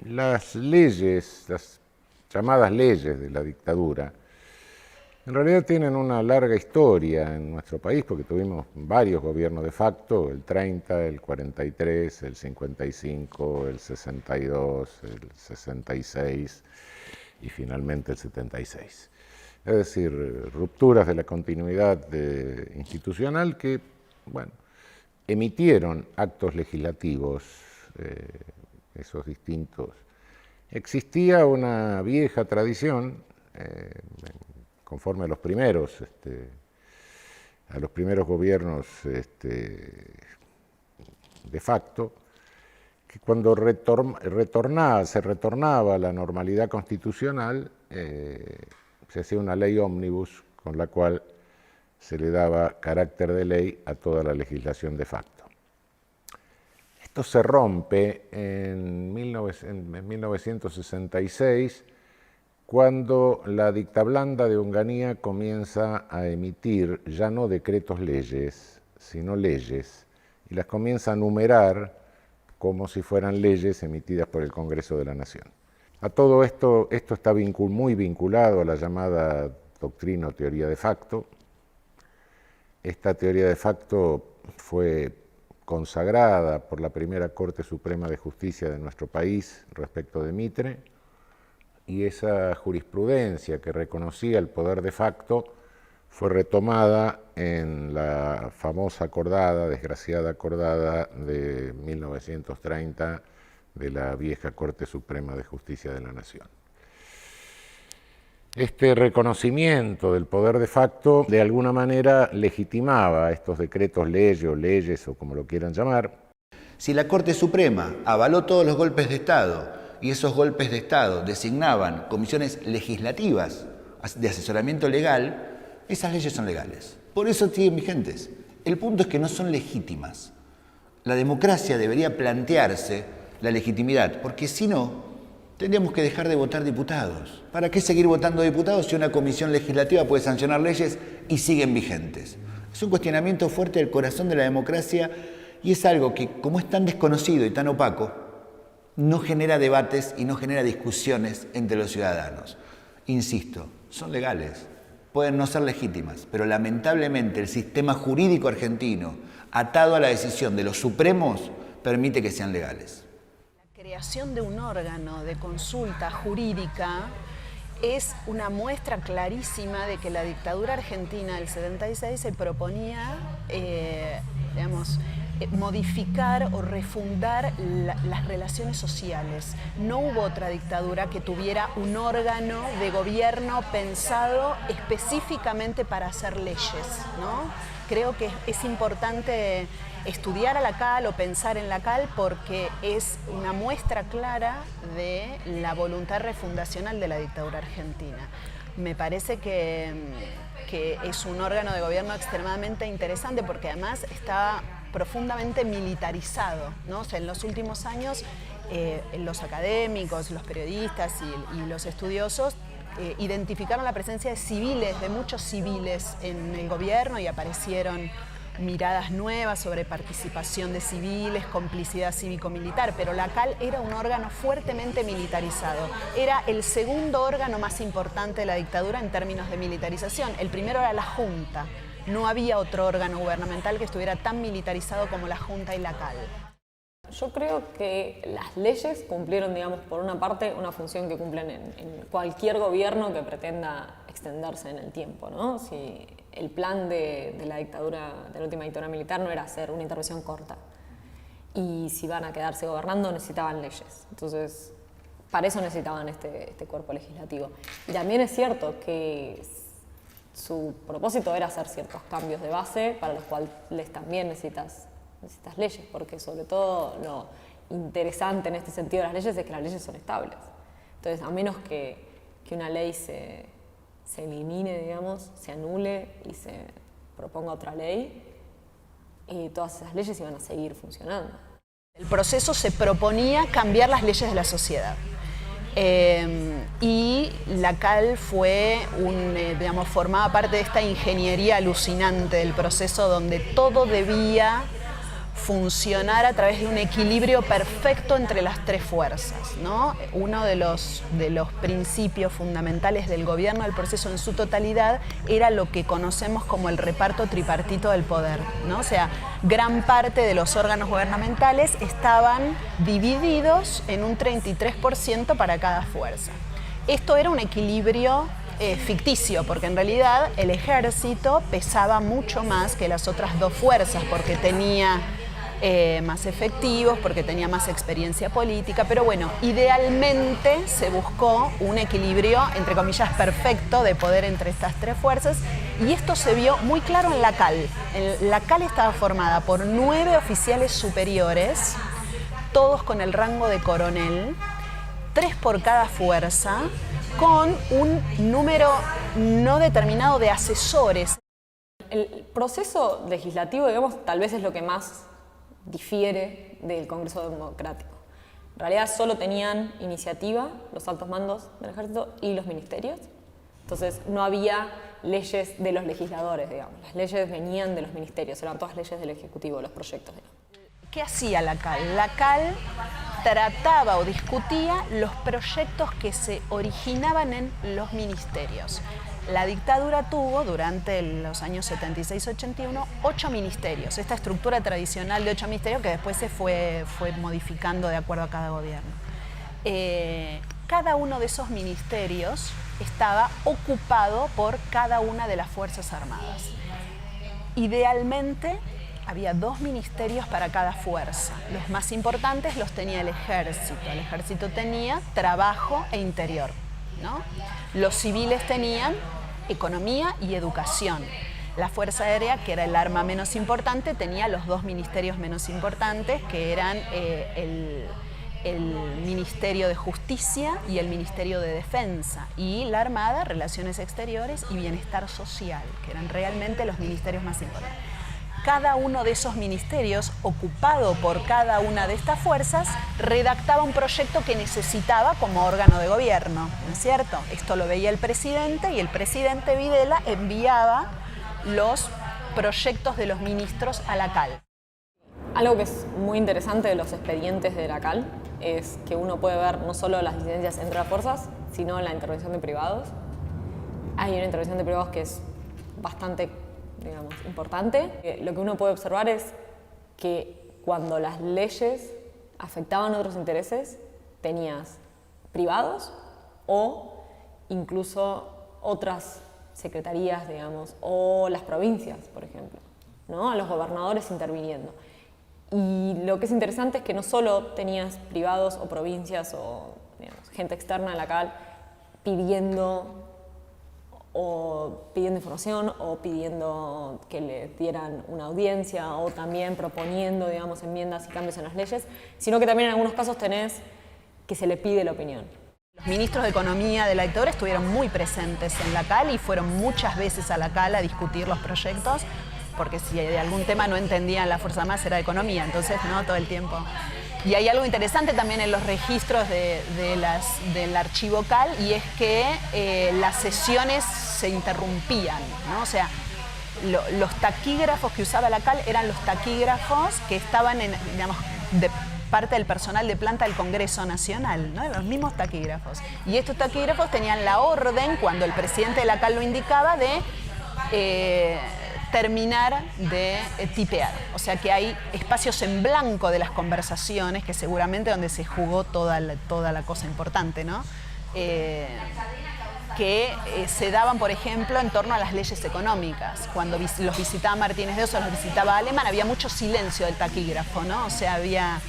Las leyes, las llamadas leyes de la dictadura, en realidad tienen una larga historia en nuestro país, porque tuvimos varios gobiernos de facto, el 30, el 43, el 55, el 62, el 66 y finalmente el 76. Es decir, rupturas de la continuidad institucional que, bueno, emitieron actos legislativos, esos distintos. Existía una vieja tradición, conforme a los primeros gobiernos de facto, que cuando se retornaba a la normalidad constitucional, se hacía una ley ómnibus con la cual se le daba carácter de ley a toda la legislación de facto. Esto se rompe en 1966, cuando la dictablanda de Onganía comienza a emitir ya no decretos leyes, sino leyes, y las comienza a numerar como si fueran leyes emitidas por el Congreso de la Nación. A todo esto está muy vinculado a la llamada doctrina o teoría de facto. Esta teoría de facto fue consagrada por la primera Corte Suprema de Justicia de nuestro país respecto de Mitre, y esa jurisprudencia que reconocía el poder de facto fue retomada en la famosa acordada, desgraciada acordada de 1930 de la vieja Corte Suprema de Justicia de la Nación. Este reconocimiento del poder de facto de alguna manera legitimaba estos decretos leyes o leyes o como lo quieran llamar. Si la Corte Suprema avaló todos los golpes de Estado y esos golpes de Estado designaban comisiones legislativas de asesoramiento legal, esas leyes son legales. Por eso siguen vigentes. El punto es que no son legítimas. La democracia debería plantearse la legitimidad, porque si no, tendríamos que dejar de votar diputados. ¿Para qué seguir votando diputados si una comisión legislativa puede sancionar leyes y siguen vigentes? Es un cuestionamiento fuerte del corazón de la democracia y es algo que, como es tan desconocido y tan opaco, no genera debates y no genera discusiones entre los ciudadanos. Insisto, son legales, pueden no ser legítimas, pero lamentablemente el sistema jurídico argentino, atado a la decisión de los supremos, permite que sean legales. La creación de un órgano de consulta jurídica es una muestra clarísima de que la dictadura argentina del 76 se proponía, modificar o refundar las relaciones sociales. No hubo otra dictadura que tuviera un órgano de gobierno pensado específicamente para hacer leyes, ¿no? Creo que es importante estudiar a la CAL o pensar en la CAL porque es una muestra clara de la voluntad refundacional de la dictadura argentina. Me parece que es un órgano de gobierno extremadamente interesante porque además está profundamente militarizado, ¿no? O sea, en los últimos años los académicos, los periodistas y los estudiosos identificaron la presencia de civiles, de muchos civiles en el gobierno y aparecieron miradas nuevas sobre participación de civiles, complicidad cívico-militar, pero la CAL era un órgano fuertemente militarizado. Era el segundo órgano más importante de la dictadura en términos de militarización. El primero era la Junta. No había otro órgano gubernamental que estuviera tan militarizado como la Junta y la CAL. Yo creo que las leyes cumplieron, digamos, por una parte, una función que cumplen en cualquier gobierno que pretenda extenderse en el tiempo, ¿no? Si el plan de la dictadura, de la última dictadura militar, no era hacer una intervención corta. Y si van a quedarse gobernando, necesitaban leyes. Entonces, para eso necesitaban este cuerpo legislativo. Y también es cierto que su propósito era hacer ciertos cambios de base, para los cuales también necesitas leyes, porque sobre todo lo interesante en este sentido de las leyes es que las leyes son estables. Entonces, a menos que una ley se elimine, digamos, se anule y se proponga otra ley, todas esas leyes iban a seguir funcionando. El proceso se proponía cambiar las leyes de la sociedad. Y la CAL fue formaba parte de esta ingeniería alucinante del proceso donde todo debía funcionar a través de un equilibrio perfecto entre las tres fuerzas, ¿no? Uno de los principios fundamentales del gobierno del proceso en su totalidad era lo que conocemos como el reparto tripartito del poder, ¿no? O sea, gran parte de los órganos gubernamentales estaban divididos en un 33% para cada fuerza. Esto era un equilibrio ficticio, porque en realidad el ejército pesaba mucho más que las otras dos fuerzas, porque tenía más efectivos, porque tenía más experiencia política, pero bueno, idealmente se buscó un equilibrio, entre comillas, perfecto de poder entre estas tres fuerzas, y esto se vio muy claro en la CAL. La CAL estaba formada por 9 oficiales superiores, todos con el rango de coronel, 3 por cada fuerza, con un número no determinado de asesores. El proceso legislativo, digamos, tal vez es lo que más difiere del Congreso Democrático. En realidad solo tenían iniciativa los altos mandos del ejército y los ministerios. Entonces no había leyes de los legisladores, digamos. Las leyes venían de los ministerios, eran todas leyes del Ejecutivo, los proyectos, digamos. ¿Qué hacía la CAL? La CAL trataba o discutía los proyectos que se originaban en los ministerios. La dictadura tuvo durante los años 76-81 8 ministerios, esta estructura tradicional de 8 ministerios que después se fue modificando de acuerdo a cada gobierno. Cada uno de esos ministerios estaba ocupado por cada una de las Fuerzas Armadas. Idealmente había 2 ministerios para cada fuerza. Los más importantes los tenía el ejército. El ejército tenía trabajo e interior, ¿no? Los civiles tenían economía y educación. La Fuerza Aérea, que era el arma menos importante, tenía los 2 ministerios menos importantes, que eran el Ministerio de Justicia y el Ministerio de Defensa. Y la Armada, Relaciones Exteriores y Bienestar Social, que eran realmente los ministerios más importantes. Cada uno de esos ministerios, ocupado por cada una de estas fuerzas, redactaba un proyecto que necesitaba como órgano de gobierno, ¿no es cierto? Esto lo veía el presidente y el presidente Videla enviaba los proyectos de los ministros a la CAL. Algo que es muy interesante de los expedientes de la CAL es que uno puede ver no solo las disidencias entre las fuerzas, sino la intervención de privados. Hay una intervención de privados que es bastante, digamos, importante. Lo que uno puede observar es que cuando las leyes afectaban otros intereses, tenías privados o incluso otras secretarías, digamos, o las provincias, por ejemplo, ¿no? A los gobernadores interviniendo. Y lo que es interesante es que no solo tenías privados o provincias o, digamos, gente externa a la CAL pidiendo información o pidiendo que le dieran una audiencia o también proponiendo, digamos, enmiendas y cambios en las leyes, sino que también en algunos casos tenés que se le pide la opinión. Los ministros de Economía de la dictadura estuvieron muy presentes en la CAL y fueron muchas veces a la CAL a discutir los proyectos, porque si de algún tema no entendían la Fuerza Armada era economía, entonces no todo el tiempo. Y hay algo interesante también en los registros del archivo CAL, y es que las sesiones se interrumpían, ¿no? O sea, los taquígrafos que usaba la CAL eran los taquígrafos que estaban digamos, de parte del personal de planta del Congreso Nacional, ¿no? Los mismos taquígrafos. Y estos taquígrafos tenían la orden, cuando el presidente de la CAL lo indicaba, de terminar de tipear. O sea que hay espacios en blanco de las conversaciones, que seguramente donde se jugó toda la cosa importante, ¿no? Que se daban, por ejemplo, en torno a las leyes económicas. Cuando los visitaba Martínez de Osos, los visitaba Alemán, había mucho silencio del taquígrafo, ¿no? O sea, había,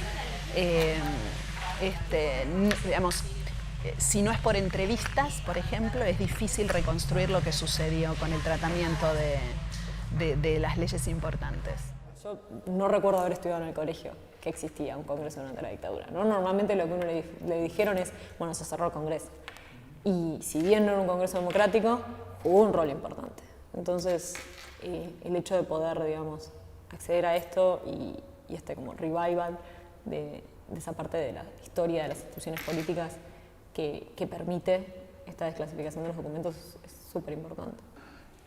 digamos, si no es por entrevistas, por ejemplo, es difícil reconstruir lo que sucedió con el tratamiento de las leyes importantes. Yo no recuerdo haber estudiado en el colegio que existía un congreso durante la dictadura, ¿no? Normalmente lo que uno le dijeron es, bueno, se cerró el congreso. Y si bien no era un congreso democrático, jugó un rol importante. Entonces, el hecho de poder, digamos, acceder a esto y este como revival de esa parte de la historia de las instituciones políticas que permite esta desclasificación de los documentos es súper importante.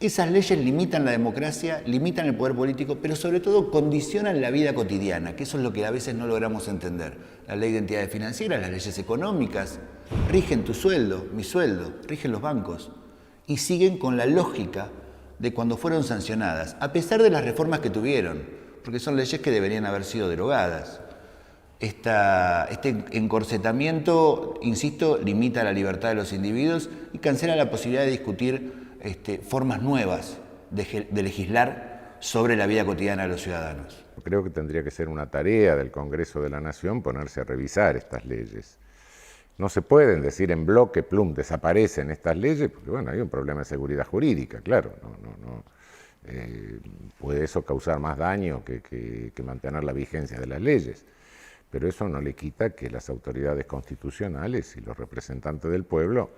Esas leyes limitan la democracia, limitan el poder político, pero sobre todo condicionan la vida cotidiana, que eso es lo que a veces no logramos entender. La ley de entidades financieras, las leyes económicas, rigen tu sueldo, mi sueldo, rigen los bancos y siguen con la lógica de cuando fueron sancionadas, a pesar de las reformas que tuvieron, porque son leyes que deberían haber sido derogadas. Este encorsetamiento, insisto, limita la libertad de los individuos y cancela la posibilidad de discutir formas nuevas de legislar sobre la vida cotidiana de los ciudadanos. Creo que tendría que ser una tarea del Congreso de la Nación ponerse a revisar estas leyes. No se pueden decir en bloque, plum, desaparecen estas leyes, porque bueno, hay un problema de seguridad jurídica, claro. Puede eso causar más daño que mantener la vigencia de las leyes. Pero eso no le quita que las autoridades constitucionales y los representantes del pueblo,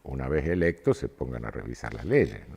una vez electos, se pongan a revisar las leyes, ¿no?